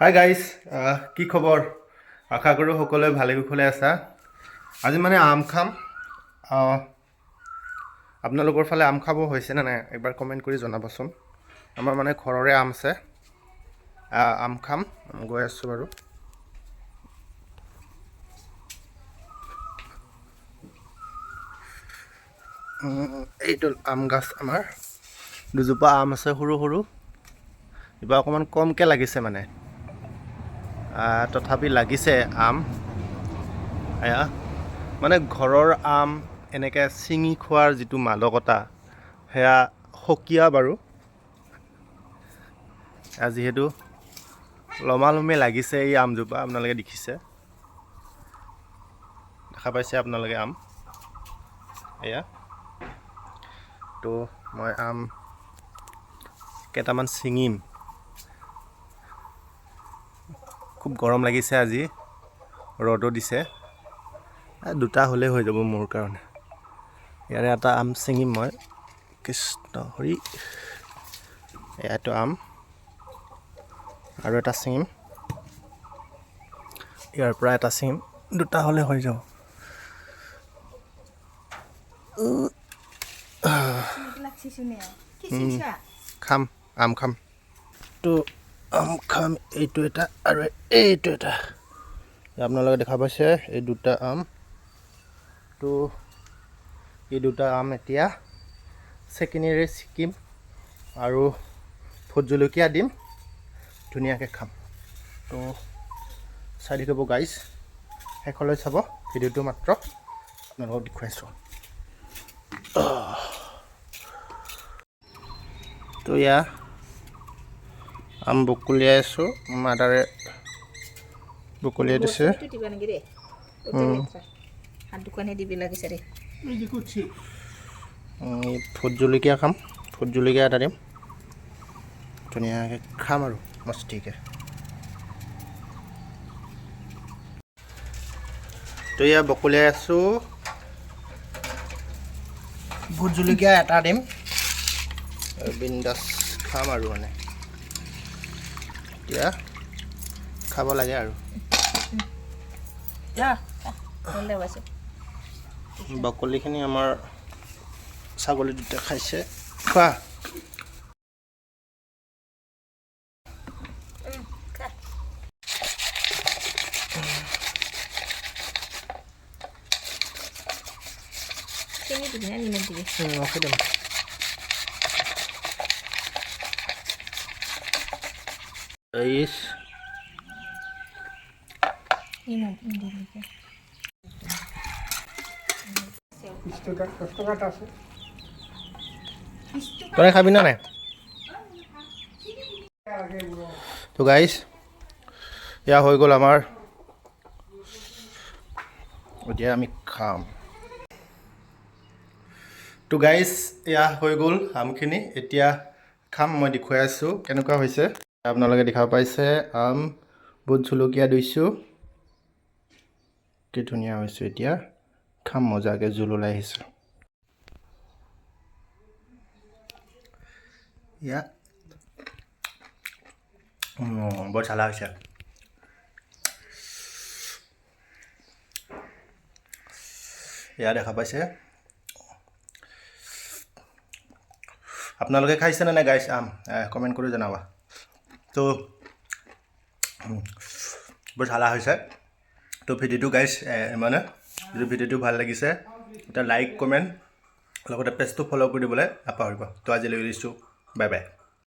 Hi guys, কি খবৰ? আশা কৰোঁ সকলোৱে ভালে কুশলে আছা। আজি মানে আম খাম। আপোনালোকৰ ফালে আম খাব হৈছেনে নাই একবাৰ কমেণ্ট কৰি জনাবচোন। আমাৰ মানে ঘৰৰে আম আছে, আম খাম। গৈ আছোঁ বাৰু। এইটো আম গাছ আমাৰ, দুজোপা আম আছে সৰু সৰু। এইবাৰ অকণমান কমকৈ লাগিছে মানে, তথাপি লাগিছে আম। এয়া মানে ঘৰৰ আম এনেকৈ ছিঙি খোৱাৰ যিটো মাদকতা সেয়া সুকীয়া বাৰু। যিহেতু লমালমে লাগিছে এই আমজোপা, আপোনালোকে দেখিছে, দেখা পাইছে আপোনালোকে আম এয়া। তো মই আম কেইটামান ছিঙিম। খুব গৰম লাগিছে আজি, ৰ'দো দিছে। দুটা হ'লেই হৈ যাব মোৰ কাৰণে। ইয়াৰে এটা আম ছিঙিম মই। কৃষ্ণ হৰি, এয়াটো আম আৰু এটা ছিঙিম। ইয়াৰ পৰা এটা ছিঙিম, দুটা হ'লে হৈ যাব। খাম, আম খাম। তো আম খাম, এইটো এটা আৰু এইটো এটা। আপোনালোকে দেখা পাইছে এই দুটা আম। তো এই দুটা আম এতিয়া চেকিনেৰে ছিকিম আৰু ভোট জলকীয়া দিম, ধুনীয়াকৈ খাম। তো চাই থাকিব গাইজ, শেষলৈ চাব ভিডিঅ'টো মাত্ৰ আপোনালোকক দেখুৱাইছোঁ। তো এয়া আম বকলিয়াই আছোঁ, মাদাৰে বকলিয়াই দিছে। ভোট জলকীয়া খাম, ভোট জলকীয়া এটা দিম, ধুনীয়াকৈ খাম আৰু মস্তিকৈ। তো এয়া বকলিয়াই আছোঁ, ভোট জলকীয়া এটা দিম, বিন্দাছ খাম আৰু মানে এতিয়া খাব লাগে আৰু। বাকলিখিনি আমাৰ ছাগলী দুটা খাইছে, খোৱা। তই খাবি না নাই? তো গাইজ, এয়া হৈ গ'ল আমাৰ, এতিয়া আমি খাম। তো গাইজ, এয়া হৈ গ'ল আমখিনি, এতিয়া খাম। মই দেখুৱাই আছোঁ কেনেকুৱা হৈছে, আপোনালোকে দেখা পাইছে। আম ভোট জলকীয়া দিছোঁ, কি ধুনীয়া হৈছে। এতিয়া খাম, মজাকৈ জোল ওলাই আহিছে। এয়া বৰ চালা হৈছে। এয়া দেখা পাইছে। আপোনালোকে খাইছেনে নাই গাইছ আম? কমেণ্ট কৰি জনাবা। তো বৰ চালা হৈছে। তো ভিডিঅ'টো গাইছ মানে যদি ভিডিঅ'টো ভাল লাগিছে এটা লাইক কমেণ্ট লগতে পেজটো ফ'ল' কৰি দিবলৈ নাপাহৰিব। তো আজিলৈ দিছোঁ, বাই বাই।